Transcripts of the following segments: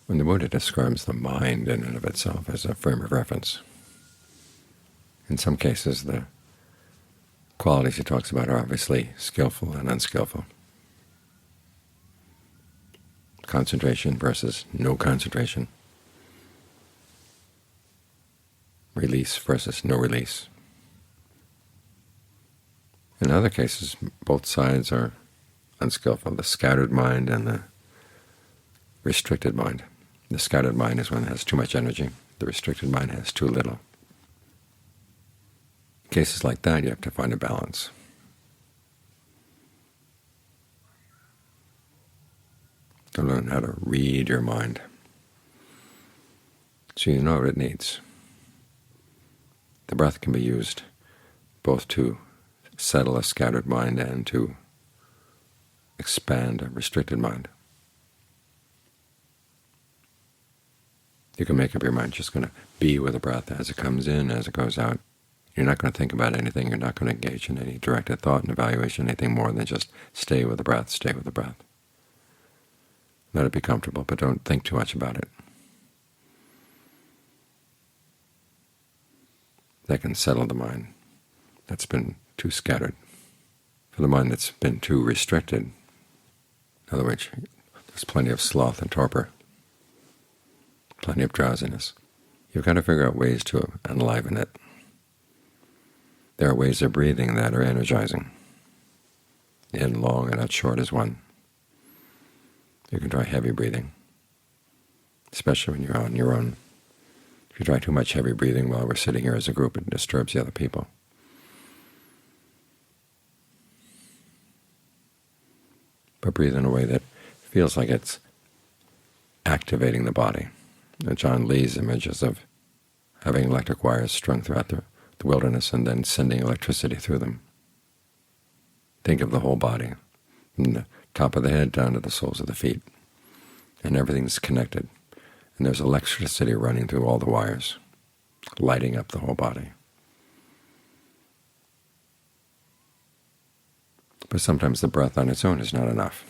When the Buddha describes the mind in and of itself as a frame of reference, in some cases the qualities he talks about are obviously skillful and unskillful. Concentration versus no concentration. Release versus no release. In other cases, both sides are unskillful, the scattered mind and the restricted mind. The scattered mind is one that has too much energy. The restricted mind has too little. In cases like that, you have to find a balance. To learn how to read your mind so you know what it needs. The breath can be used both to settle a scattered mind and to expand a restricted mind. You can make up your mind just going to be with the breath as it comes in, as it goes out. You're not going to think about anything. You're not going to engage in any directed thought and evaluation, anything more than just stay with the breath, stay with the breath. Let it be comfortable, but don't think too much about it. That can settle the mind that's been too scattered. For the mind that's been too restricted, in other words, there's plenty of sloth and torpor, plenty of drowsiness. You've got to figure out ways to enliven it. There are ways of breathing that are energizing. In long and out short is one. You can try heavy breathing, especially when you're on your own. If you try too much heavy breathing while we're sitting here as a group, it disturbs the other people. But breathe in a way that feels like it's activating the body. John Lee's images of having electric wires strung throughout the wilderness and then sending electricity through them. Think of the whole body, from the top of the head down to the soles of the feet, and everything's connected, and there's electricity running through all the wires, lighting up the whole body. But sometimes the breath on its own is not enough.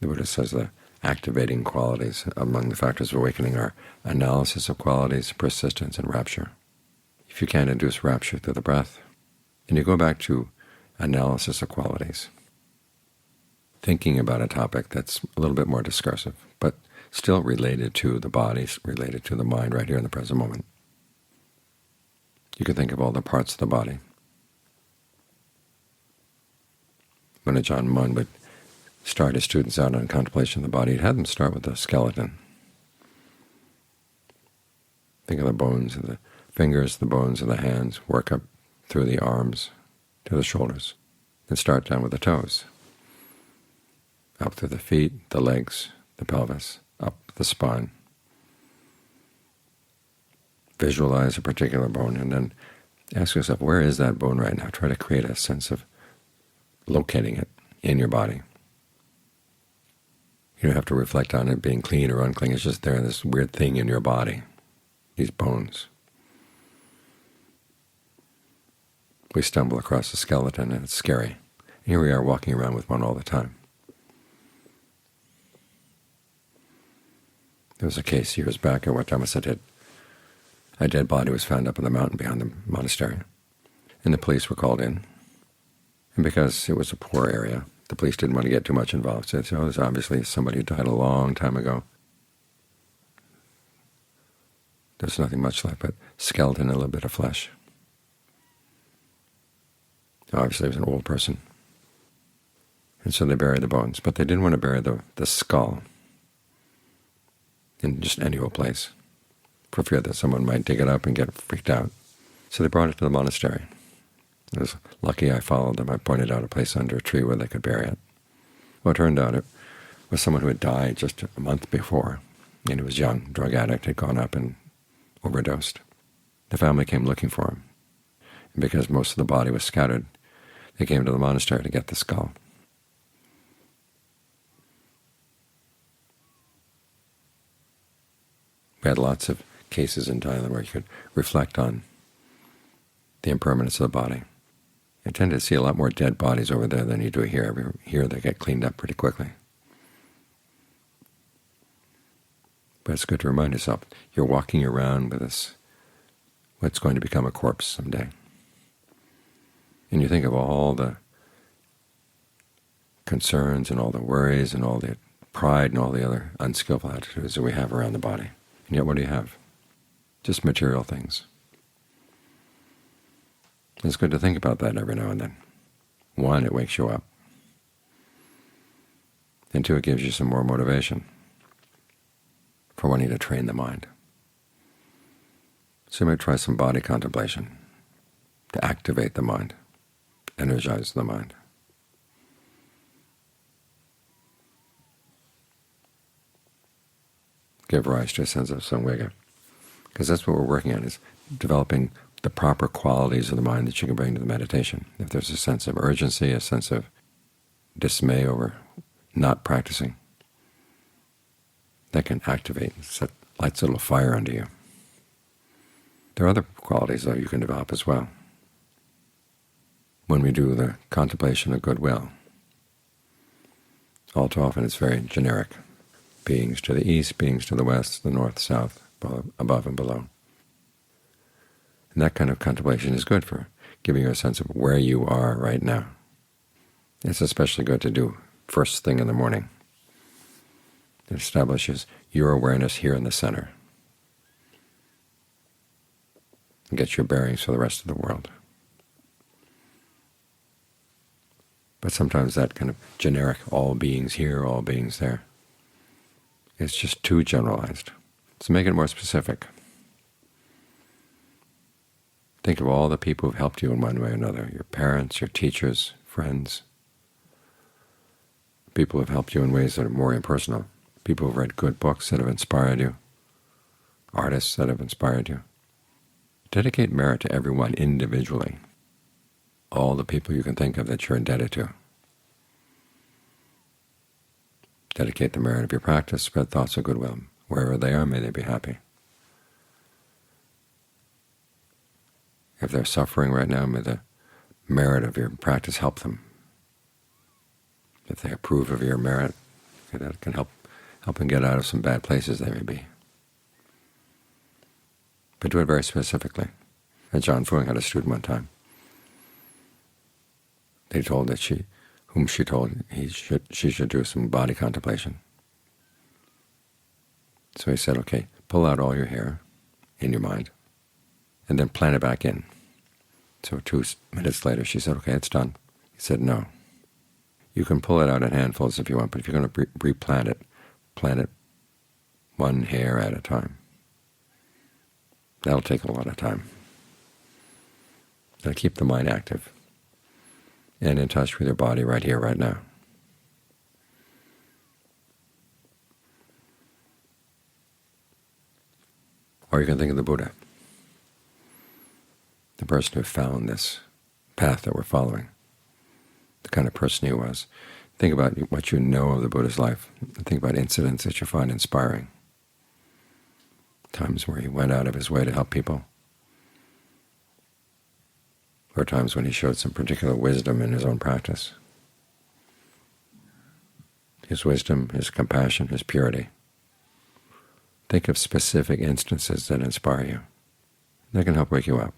The Buddha says the activating qualities among the factors of awakening are analysis of qualities, persistence, and rapture. If you can't induce rapture through the breath, then you go back to analysis of qualities, thinking about a topic that's a little bit more discursive, but still related to the body, related to the mind right here in the present moment. You can think of all the parts of the body. When Ajahn Mun would start his students out on contemplation of the body, he'd have them start with the skeleton. Think of the bones of the fingers, the bones of the hands, work up through the arms to the shoulders, then start down with the toes, up through the feet, the legs, the pelvis, up the spine. Visualize a particular bone, and then ask yourself, where is that bone right now? Try to create a sense of locating it in your body. You don't have to reflect on it being clean or unclean. It's just there, this weird thing in your body, these bones. We stumble across a skeleton, and it's scary. Here we are walking around with one all the time. There was a case years back at what Dhamma did. A dead body was found up on the mountain behind the monastery, and the police were called in. And because it was a poor area, the police didn't want to get too much involved. So they said, oh, there's obviously somebody who died a long time ago. There's nothing much left but skeleton and a little bit of flesh. Obviously, it was an old person. And so they buried the bones, but they didn't want to bury the skull in just any old place, for fear that someone might dig it up and get freaked out. So they brought it to the monastery. I was lucky I followed them. I pointed out a place under a tree where they could bury it. Well, it turned out it was someone who had died just a month before, and he was young, drug addict, had gone up and overdosed. The family came looking for him, and because most of the body was scattered, they came to the monastery to get the skull. We had lots of cases in Thailand where you could reflect on the impermanence of the body. You tend to see a lot more dead bodies over there than you do here. Here they get cleaned up pretty quickly. But it's good to remind yourself, you're walking around with this, what's going to become a corpse someday. And you think of all the concerns and all the worries and all the pride and all the other unskillful attitudes that we have around the body. And yet what do you have? Just material things. It's good to think about that every now and then. One, it wakes you up. And two, it gives you some more motivation for wanting to train the mind. So you might try some body contemplation to activate the mind, energize the mind. Give rise to a sense of samvega, because that's what we're working on, is developing the proper qualities of the mind that you can bring to the meditation. If there's a sense of urgency, a sense of dismay over not practicing, that can activate, lights a little fire under you. There are other qualities, though, you can develop as well. When we do the contemplation of goodwill, all too often it's very generic. Beings to the east, beings to the west, the north, south, above and below. And that kind of contemplation is good for giving you a sense of where you are right now. It's especially good to do first thing in the morning. It establishes your awareness here in the center and gets your bearings for the rest of the world. But sometimes that kind of generic, all beings here, all beings there, it's just too generalized. So make it more specific. Think of all the people who've helped you in one way or another, your parents, your teachers, friends, people who have helped you in ways that are more impersonal, people who've read good books that have inspired you, artists that have inspired you. Dedicate merit to everyone individually, all the people you can think of that you're indebted to. Dedicate the merit of your practice, spread thoughts of goodwill. Wherever they are, may they be happy. If they're suffering right now, may the merit of your practice help them. If they approve of your merit, that can help them get out of some bad places they may be. But do it very specifically. And John Fuang had a student one time. They told that she should do some body contemplation. So he said, okay, pull out all your hair in your mind, and then plant it back in. So 2 minutes later she said, okay, it's done. He said, no. You can pull it out in handfuls if you want, but if you're going to replant it, plant it one hair at a time. That'll take a lot of time. That'll keep the mind active and in touch with your body right here, right now. Or you can think of the Buddha, the person who found this path that we're following, the kind of person he was. Think about what you know of the Buddha's life. Think about incidents that you find inspiring, times where he went out of his way to help people, or times when he showed some particular wisdom in his own practice. His wisdom, his compassion, his purity. Think of specific instances that inspire you. That can help wake you up.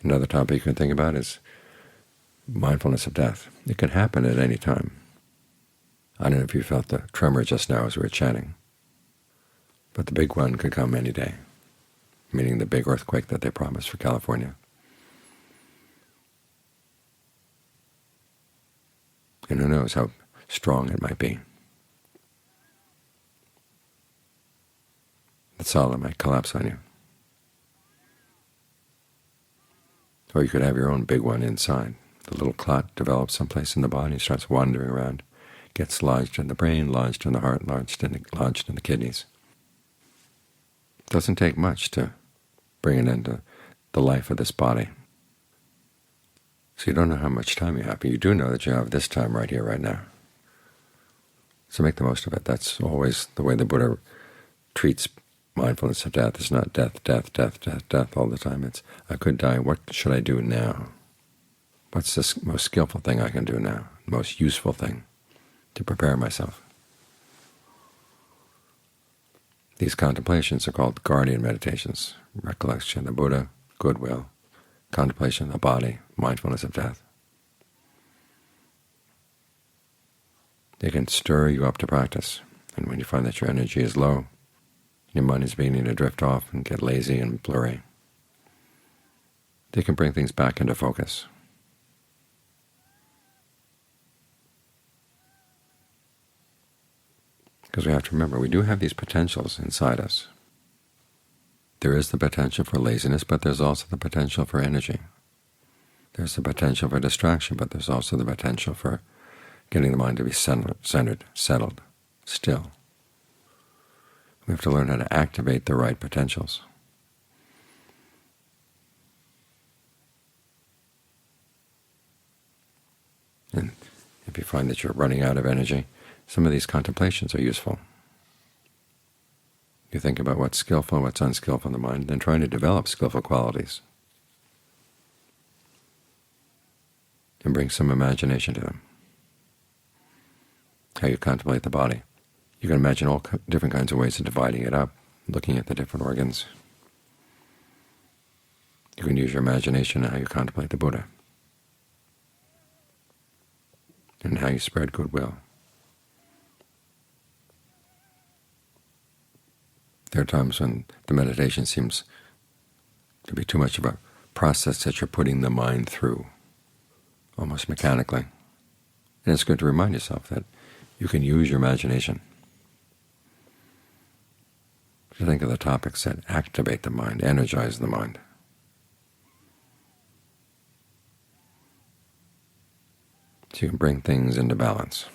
Another topic you can think about is mindfulness of death. It can happen at any time. I don't know if you felt the tremor just now as we were chatting, but the big one could come any day, meaning the big earthquake that they promised for California. And who knows how strong it might be. The solid might collapse on you. Or you could have your own big one inside. The little clot develops someplace in the body, starts wandering around, gets lodged in the brain, lodged in the heart, lodged in the kidneys. It doesn't take much to bring it into the life of this body. So you don't know how much time you have, but you do know that you have this time right here, right now. So make the most of it. That's always the way the Buddha treats mindfulness of death. It's not death, death, death, death, death all the time. It's, I could die. What should I do now? What's the most skillful thing I can do now, the most useful thing to prepare myself? These contemplations are called guardian meditations: recollection of the Buddha, goodwill, contemplation of the body, mindfulness of death. They can stir you up to practice, and when you find that your energy is low, your mind is beginning to drift off and get lazy and blurry, they can bring things back into focus. Because we have to remember, we do have these potentials inside us. There is the potential for laziness, but there's also the potential for energy. There's the potential for distraction, but there's also the potential for getting the mind to be centered, settled, still. We have to learn how to activate the right potentials. And if you find that you're running out of energy, some of these contemplations are useful. You think about what's skillful, what's unskillful in the mind, then trying to develop skillful qualities and bring some imagination to them. How you contemplate the body. You can imagine all different kinds of ways of dividing it up, looking at the different organs. You can use your imagination in how you contemplate the Buddha and how you spread goodwill. There are times when the meditation seems to be too much of a process that you're putting the mind through, almost mechanically. And it's good to remind yourself that you can use your imagination to think of the topics that activate the mind, energize the mind. So you can bring things into balance.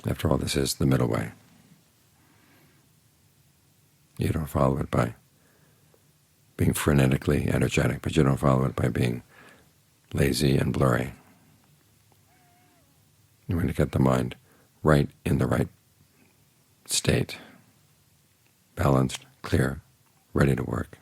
After all, this is the middle way. You don't follow it by being frenetically energetic, but you don't follow it by being lazy and blurry. You're going to get the mind right in the right state, balanced, clear, ready to work.